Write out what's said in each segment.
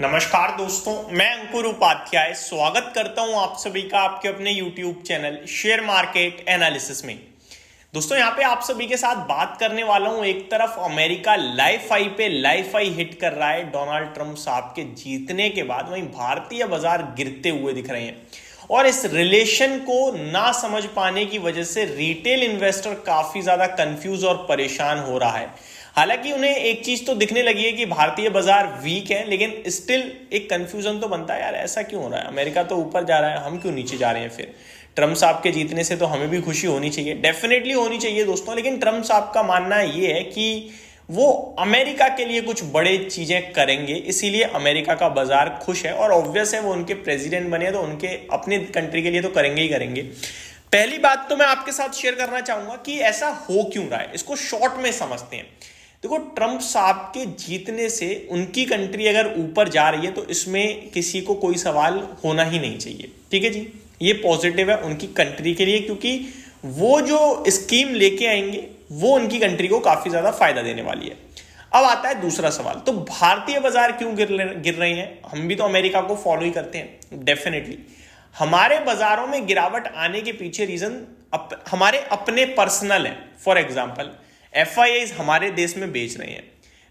नमस्कार दोस्तों, मैं अंकुर उपाध्याय स्वागत करता हूं आप सभी का आपके अपने YouTube channel share market analysis में। दोस्तों यहां पे आप सभी के साथ बात करने वाला हूं। एक तरफ अमेरिका लाइफ हाई पे लाइफ हाई हिट कर रहा है डोनाल्ड ट्रंप साहब के जीतने के बाद, वहीं भारतीय बाजार गिरते हुए दिख रहे हैं और इस रिलेशन को ना समझ पाने की वजह से रिटेल इन्वेस्टर काफी ज्यादा कंफ्यूज और परेशान हो रहा है। हालांकि उन्हें एक चीज तो दिखने लगी है कि भारतीय बाजार वीक है, लेकिन स्टिल एक कंफ्यूजन तो बनता है, यार ऐसा क्यों हो रहा है? अमेरिका तो ऊपर जा रहा है, हम क्यों नीचे जा रहे हैं? फिर ट्रम्प साहब के जीतने से तो हमें भी खुशी होनी चाहिए, डेफिनेटली होनी चाहिए दोस्तों। लेकिन ट्रम्प साहब का मानना ये है कि वो अमेरिका के लिए कुछ बड़े चीजें करेंगे, इसीलिए अमेरिका का बाजार खुश है। और ऑब्वियस है वो उनके प्रेसिडेंट बने तो उनके अपने कंट्री के लिए तो करेंगे ही करेंगे। पहली बात तो मैं आपके साथ शेयर करना चाहूंगा कि ऐसा हो क्यों रहा है, इसको शॉर्ट में समझते हैं। देखो, ट्रंप साहब के जीतने से उनकी कंट्री अगर ऊपर जा रही है तो इसमें किसी को कोई सवाल होना ही नहीं चाहिए, ठीक है जी। ये पॉजिटिव है उनकी कंट्री के लिए, क्योंकि वो जो स्कीम लेके आएंगे वो उनकी कंट्री को काफी ज्यादा फायदा देने वाली है। अब आता है दूसरा सवाल, तो भारतीय बाजार क्यों गिर रहे हैं? हम भी तो अमेरिका को फॉलो ही करते हैं। डेफिनेटली हमारे बाजारों में गिरावट आने के पीछे रीजन हमारे अपने पर्सनल है। फॉर एग्जाम्पल, FIIs हमारे देश में बेच रहे हैं,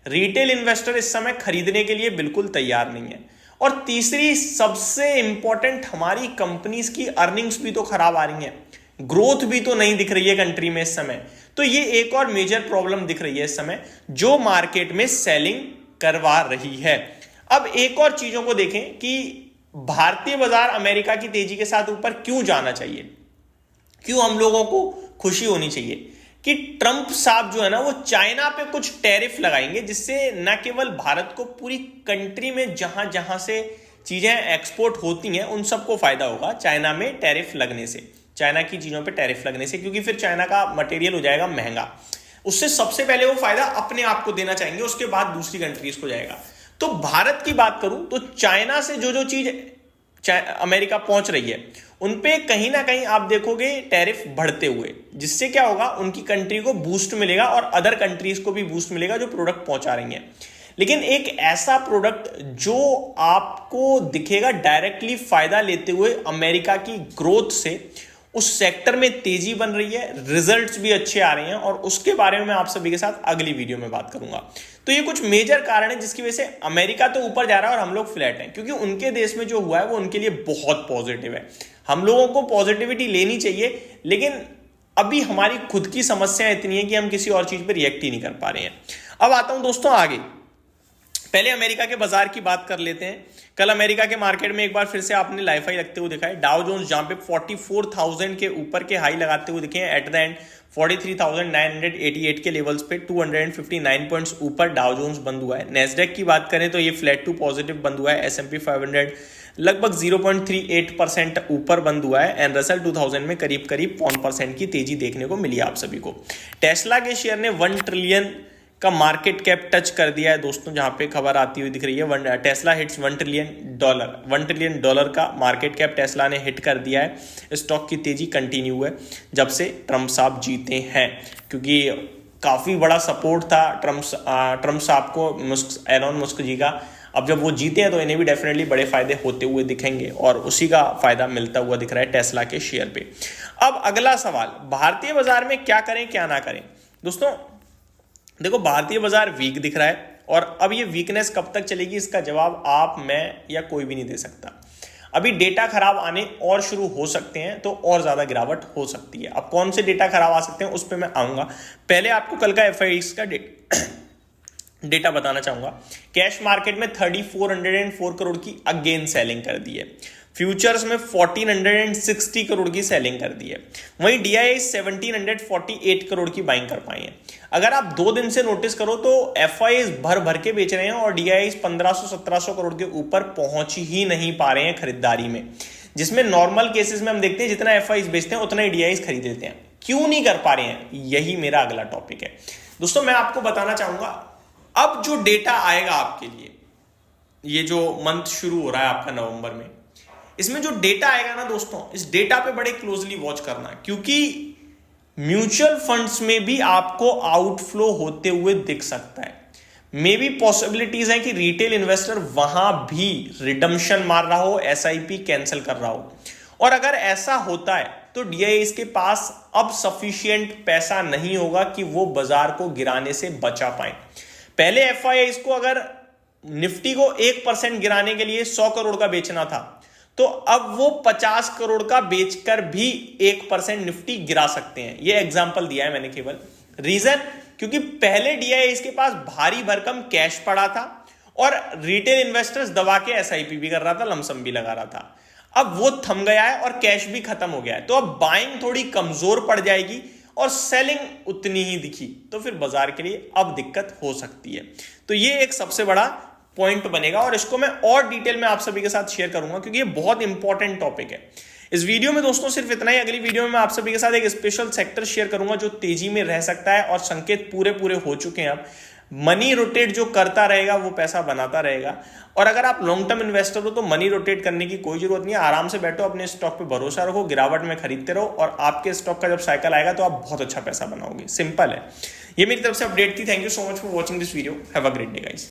रिटेल इन्वेस्टर इस समय खरीदने के लिए बिल्कुल तैयार नहीं है, और तीसरी सबसे इंपॉर्टेंट, हमारी कंपनीज की अर्निंग्स भी तो खराब आ रही हैं, ग्रोथ भी तो नहीं दिख रही है कंट्री में इस समय। तो ये एक और मेजर प्रॉब्लम दिख रही है इस समय जो मार्केट में सेलिंग करवा रही है। अब एक और चीजों को देखें कि भारतीय बाजार अमेरिका की तेजी के साथ ऊपर क्यों जाना चाहिए, क्यों हम लोगों को खुशी होनी चाहिए कि ट्रंप साहब जो है ना वो चाइना पे कुछ टैरिफ लगाएंगे, जिससे न केवल भारत को, पूरी कंट्री में जहां जहां से चीजें एक्सपोर्ट होती हैं उन सबको फायदा होगा चाइना में टैरिफ लगने से, चाइना की चीजों पे टैरिफ लगने से, क्योंकि फिर चाइना का मटेरियल हो जाएगा महंगा। उससे सबसे पहले वो फायदा अपने आप को देना चाहेंगे, उसके बाद दूसरी कंट्रीज को जाएगा। तो भारत की बात करूं तो चाइना से जो जो चीज अमेरिका पहुंच रही है उन पे कहीं ना कहीं आप देखोगे टैरिफ बढ़ते हुए, जिससे क्या होगा, उनकी कंट्री को बूस्ट मिलेगा और अदर कंट्रीज को भी बूस्ट मिलेगा जो प्रोडक्ट पहुंचा रही हैं। लेकिन एक ऐसा प्रोडक्ट जो आपको दिखेगा डायरेक्टली फायदा लेते हुए अमेरिका की ग्रोथ से, उस सेक्टर में तेजी बन रही है, रिजल्ट्स भी अच्छे आ रहे हैं, और उसके बारे में मैं आप सभी के साथ अगली वीडियो में बात करूंगा। तो ये कुछ मेजर कारण है जिसकी वजह से अमेरिका तो ऊपर जा रहा है और हम लोग फ्लैट हैं, क्योंकि उनके देश में जो हुआ है वो उनके लिए बहुत पॉजिटिव है। हम लोगों को पॉजिटिविटी लेनी चाहिए, लेकिन अभी हमारी खुद की समस्याएं इतनी है कि हम किसी और चीज पर रिएक्ट ही नहीं कर पा रहे हैं। अब आता हूं दोस्तों आगे, पहले अमेरिका के बाजार की बात कर लेते हैं। कल अमेरिका के मार्केट में एक बार फिर से आपने लाइफ हाई लगते हुए दिखा है। डाउ जोन्स जहां पे 44,000 के ऊपर के हाई लगाते हुए दिखे हैं, एट द एंड 43,988 के लेवल्स पे 259 पॉइंट्स ऊपर डाउ जोन्स बंद हुआ है। नेस्डेक की बात करें तो ये फ्लैट टू पॉजिटिव बंद हुआ है। S&P 500 लगभग 0.38% ऊपर बंद हुआ है, एंड रसल 2000 में करीब करीब 1% की तेजी देखने को मिली आप सभी को। टेस्ला के शेयर ने 1 ट्रिलियन का मार्केट कैप टच कर दिया है दोस्तों, जहां पे खबर आती हुई दिख रही है। टेस्ला हिट्स $1 ट्रिलियन का मार्केट कैप टेस्ला ने हिट कर दिया है। स्टॉक की तेजी कंटिन्यू है जब से ट्रंप साहब जीते हैं, क्योंकि काफी बड़ा सपोर्ट था ट्रंप साहब को एलोन मस्क जी का। अब जब वो जीते हैं तो इन्हें भी डेफिनेटली बड़े फायदे होते हुए दिखेंगे, और उसी का फायदा मिलता हुआ दिख रहा है टेस्ला के शेयर पे। अब अगला सवाल, भारतीय बाजार में क्या करें क्या ना करें? दोस्तों देखो, भारतीय बाजार वीक दिख रहा है, और अब ये वीकनेस कब तक चलेगी इसका जवाब आप, मैं या कोई भी नहीं दे सकता। अभी डेटा खराब आने और शुरू हो सकते हैं तो और ज्यादा गिरावट हो सकती है। अब कौन से डेटा खराब आ सकते हैं उस पर मैं आऊंगा। पहले आपको कल का FIIs का डेटा बताना चाहूंगा। कैश मार्केट में 3404 करोड़ की अगेन सेलिंग कर दी है। फ्यूचर्स में 1460 करोड़ की सेलिंग कर दी है। वहीं DII 1748 करोड़ की बाइंग कर पाई है। अगर आप 2 दिन से नोटिस करो तो FIIs भर भर के बेच रहे हैं, और DIIs 1500-1700 करोड़ के ऊपर पहुंच ही नहीं पा रहे हैं खरीदारी में, जिसमें नॉर्मल केसेस में हम देखते हैं जितना FIIs बेचते हैं उतना ही DIIs खरीद लेते हैं। क्यों नहीं कर पा रहे हैं, यही मेरा अगला टॉपिक है दोस्तों। मैं आपको बताना चाहूंगा, अब जो डेटा आएगा आपके लिए, ये जो मंथ शुरू हो रहा है आपका नवंबर में, इसमें जो डेटा आएगा ना दोस्तों, इस डेटा पे बड़े क्लोजली वॉच करना, क्योंकि म्यूचुअल फंड्स में भी आपको आउटफ्लो होते हुए दिख सकता है। मे बी पॉसिबिलिटीज है कि रिटेल इन्वेस्टर वहां भी रिडम्पशन मार रहा हो, एसआईपी कैंसिल कर रहा हो। और अगर ऐसा होता है तो डीआईएस के पास अब सफिशिएंट पैसा नहीं होगा कि वो बाजार को गिराने से बचा पाए। पहले एफआईआई को अगर निफ्टी को 1% गिराने के लिए 100 करोड़ का बेचना था, तो अब वो 50 करोड़ का बेचकर भी 1% निफ्टी गिरा सकते हैं। ये एग्जांपल दिया है मैंने केवल। रीजन, क्योंकि पहले डीआईएस के पास भारी भरकम कैश पड़ा था और रिटेल इन्वेस्टर्स दबा के एसआईपी भी कर रहा था, लमसम भी लगा रहा था। अब वो थम गया है और कैश भी खत्म हो गया है, तो अब बाइंग थोड़ी कमजोर पड़ जाएगी और सेलिंग उतनी ही दिखी, तो फिर बाजार के लिए अब दिक्कत हो सकती है। तो ये एक सबसे बड़ा पॉइंट बनेगा और इसको मैं और डिटेल में आप सभी के साथ शेयर करूंगा, क्योंकि ये बहुत इंपॉर्टेंट टॉपिक है। इस वीडियो में दोस्तों सिर्फ इतना ही। अगली वीडियो में मैं आप सभी के साथ एक स्पेशल सेक्टर शेयर करूंगा जो तेजी में रह सकता है और संकेत पूरे हो चुके हैं। अब मनी रोटेट जो करता रहेगा वो पैसा बनाता रहेगा। और अगर आप लॉन्ग टर्म इन्वेस्टर हो तो मनी रोटेट करने की कोई जरूरत नहीं है। आराम से बैठो, अपने स्टॉक पे भरोसा रखो, गिरावट में खरीदते रहो और आपके स्टॉक का जब साइकिल आएगा तो आप बहुत अच्छा पैसा बनाओगे। सिंपल है। ये मेरी तरफ से अपडेट थी। Thank you so much for watching this video. Have a great day guys.